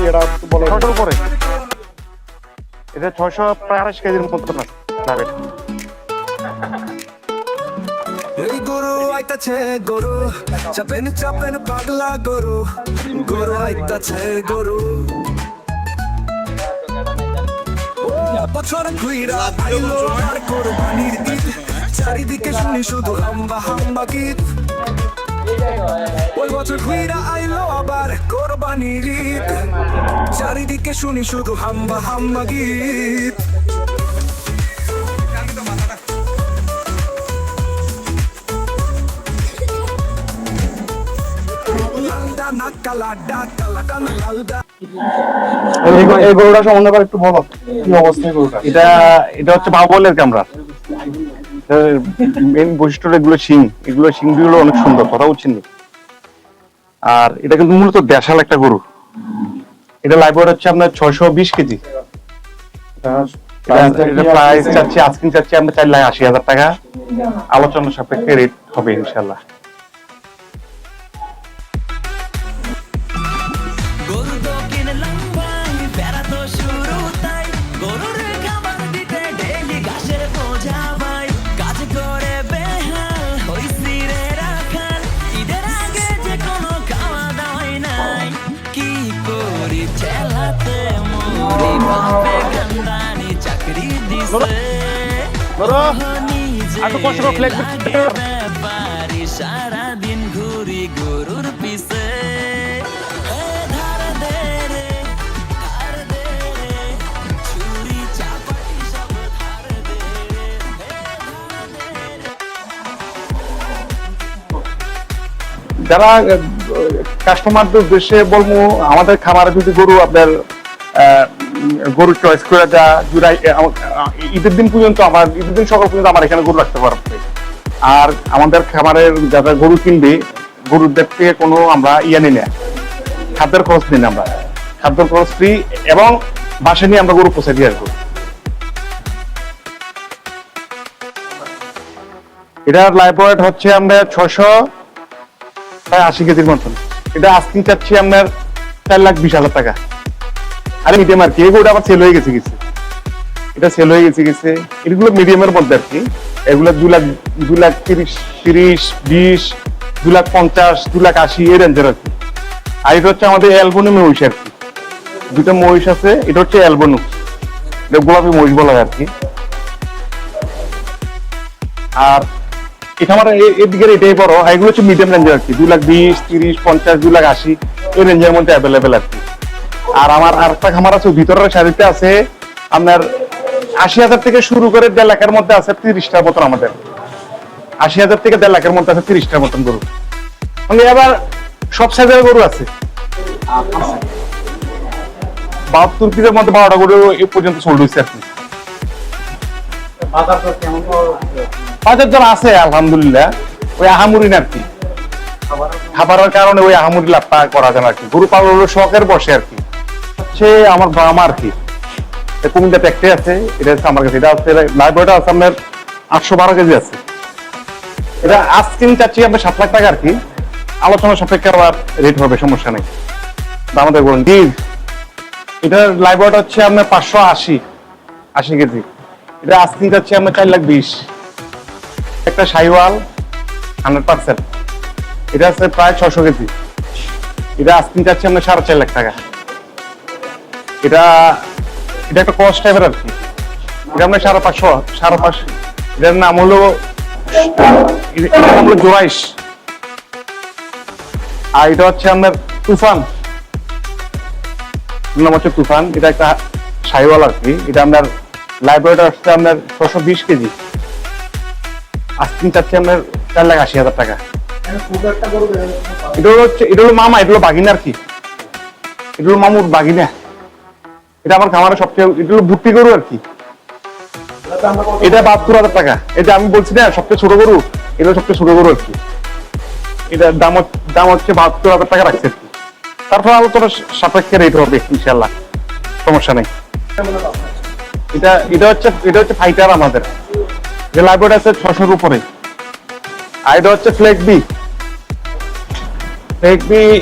এটা বলে 600 উপরে, এটা 600 প্রায় 28 কেজির মতো না নাগেট। এই গরু আইতাছে গরু, চাপেন চাপেন পাগলা গরু, গরু আইতাছে গরু। বছর ঘুইরা আইলো আর কোরবানির ঈদ, চারিদিকে শুনি শুধু হাম্বা হাম্বা গীত। ওই বছর ঘুইরা আইলো আবার কোরবানির ঈদ, চারিদিকে শুনি শুধু হাম্বা হাম্বা গীত। এই গরুটা সম্বন্ধে আবার একটু বলো, কি অবস্থায় গরুটা? এটা হচ্ছে বাহুবলের কামরা। মেন বৈশিষ্ট্য এগুলো শিং, এগুলো শিংগুলো অনেক সুন্দর, কথা বলছেন। আর এটা কিন্তু মূলত দেশাল একটা গরু। এটা লাইভ ওয়েট হচ্ছে আপনার 620 কেজি। এটা প্রাইস চাচ্ছি, আজকে চাচ্ছি আমরা 4,80,000 টাকা। আলোচনা সাপেক্ষে রেট হবে ইনশাল্লাহ। সারাদিন ঘুরি গরুর পিছে, যারা কাস্টমারদের উদ্দেশ্যে বলবো, আমাদের খামারে যদি গরু আপনার গরু চয়েস করে যা জুড়াই, ঈদের দিন পর্যন্ত ঈদের দিন সকাল পর্যন্ত আমার এখানে গরু রাখতে পারবে। আর আমাদের খামারের যারা গরু কিনবে, গরুদের থেকে কোনো আমরা নিই না, খাদ্যের খরচ নিই না, আমরা খাদ্যের খরচ ফ্রি এবং বাসে নিয়ে আমরা গরু পৌঁছে দিয়ে আসবো। এটার লাইভ ওয়েট হচ্ছে আমরা 680 কেজির মতন। এটা আস্কিং চাচ্ছি আপনার 4,20,000 টাকা। আরে মিডিয়াম আর কি, এগুলো আবার সেল হয়ে গেছে কিছু, এটা সেল হয়ে গেছে। এগুলো মিডিয়ামের মধ্যে আর কি। এগুলো 2,30,000, 20, 2,50,000, 2,80,000 এই রেঞ্জের আর কি। আর এটা হচ্ছে আমাদের অ্যালবনু মহিষ আর কি, দুটো মহিষ আছে। এটা হচ্ছে অ্যালবনু, এটা গোলাপি মহিষ বলা হয় আর কি। আর এটা আমার এদিকে এটাই বড়, এগুলো হচ্ছে মিডিয়াম রেঞ্জের আর কি। 2,20,000, 30, 50, 2,80,000 এই রেঞ্জের মধ্যে অ্যাভেলেবেল আর কি। আর আমার আরেকটা খামার আছে ভিতরের সারিতে আছে আপনার 80,000 থেকে শুরু করে 1.5 লাখের মধ্যে আছে 30টার মতন। আমাদের 80,000 থেকে 1.5 লাখের মধ্যে আছে 30টার মতন গরু। মানে আবার সব সাইজের গরু আছে। 72 পিসের মধ্যে 12টা গরু এই পর্যন্ত সোল্ড হয়েছে আর কি। বাজার দর আছে আলহামদুলিল্লাহ, ওই আহামুরি না আর কি। খাবারের কারণে ওই আহামুরি লাভটা করা যায় না আর কি। গরু পালন হলো শখের বসে আর কি। হচ্ছে আমার বাবা আর কি কুমিল্লাতে একটাই আছে, এটা হচ্ছে আমার কাছে। এটা হচ্ছে লাইভ ওয়েট আছে আপনার 812 কেজি আছে। এটা আস্কিং চাচ্ছি আমরা 7 লাখ টাকা আর কি। আলোচনা সাপেক্ষে আবার রেট হবে, সমস্যা নেই। আমাদের বলুন এটার লাইভ ওয়েট হচ্ছে আপনার 580 কেজি। এটা আস্কিং চাচ্ছি আমরা 4,20,000। একটা শাহিওয়াল 100%, এটা আছে প্রায় 600 কেজি। এটা আস্কিং চাচ্ছি আমরা 4.5 লাখ টাকা। এটা একটা ক্রস টাইপের আর কি। এটা আমরা 550। এটার নাম হলো জোরাইশ। আর এটা হচ্ছে আপনার তুফান, নাম হচ্ছে তুফান। এটা একটা শাহিওয়াল আর কি। এটা আপনার লাইভ ওয়েট আসছে আপনার 620 কেজি। আস্কিং চাচ্ছি আপনার 4,80,000 টাকা। এটা হলো মামা, এটা হলো বাগিনা আর কি। এটা হলো মামুর বাগিনা। এটা আমার খামারে সবচেয়ে, এটা হলো ভুট্টি গরু আর কি। এটা 72,000 টাকা। এটা আমি বলছি না সবচেয়ে ছোট গরু, এটা সবচেয়ে ছোট গরু আর কি। এটার দাম হচ্ছে 72,000 টাকা রাখছে আর কি। তারপর আলোচনা সাপেক্ষে রেট হবে ইনশাল্লাহ, সমস্যা নেই। এটা হচ্ছে ফাইটার আমাদের, যে লাইভ ওয়েট আছে 600-র উপরে। আর এটা হচ্ছে ফ্লেক বি।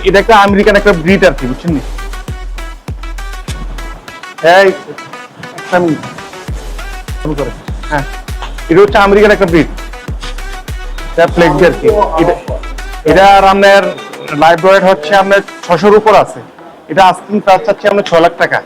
এটা একটা আমেরিকান একটা ব্রিড আর কি, বুঝছেন। এই একটা মিনিট। শুরু করে। হ্যাঁ, এটা হচ্ছে আমেরিকান একটা ব্রিড, এটা ফ্লেক্সি আর কি। এটা আর আপনার লাইভ ওয়েট হচ্ছে আপনার 600-র উপর আছে। এটা আস্কিং প্রাইস চাচ্ছি আমরা 6 লাখ টাকা।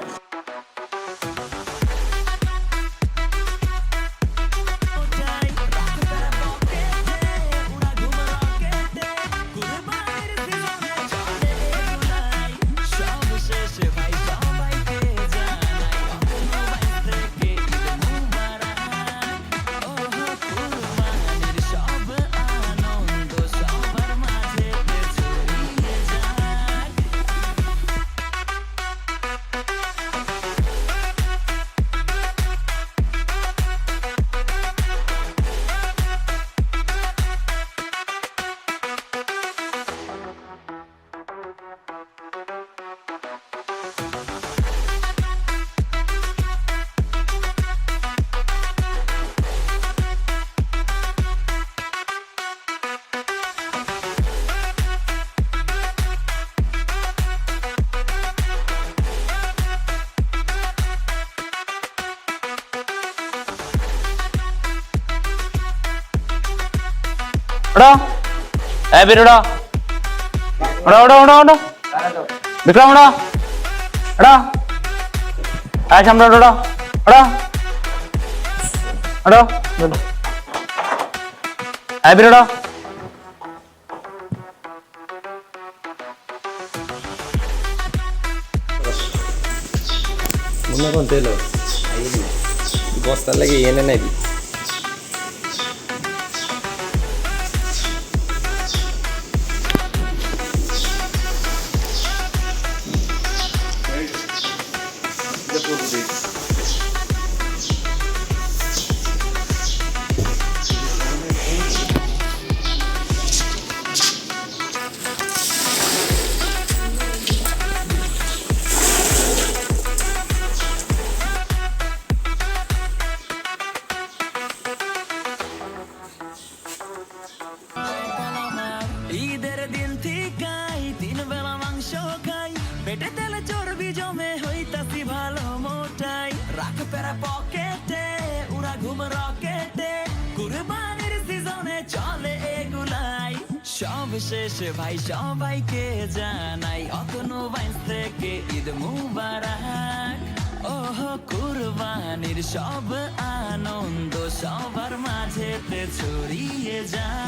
বিক্রম বিরোড়া মনে কোন তেলো বস্তার লাগে এনে নাই ঈদের দিন থেকেই 3 বেলা মাংস খাই, পেটে তেলে চর্বি জমে হইতাছি ভালো মোটাই। রাখ পেরা পকেটে উড়া ঘুম রকেটে, কুরবানির সিজনে চলে এগুলাই। সব শেষে ভাই সবাইকে জানাই অতনু বাইস থেকে ঈদ মুবারক। ওহো কুরবানির সব আনন্দ সবার মাঝেতে ছড়িয়ে যায়।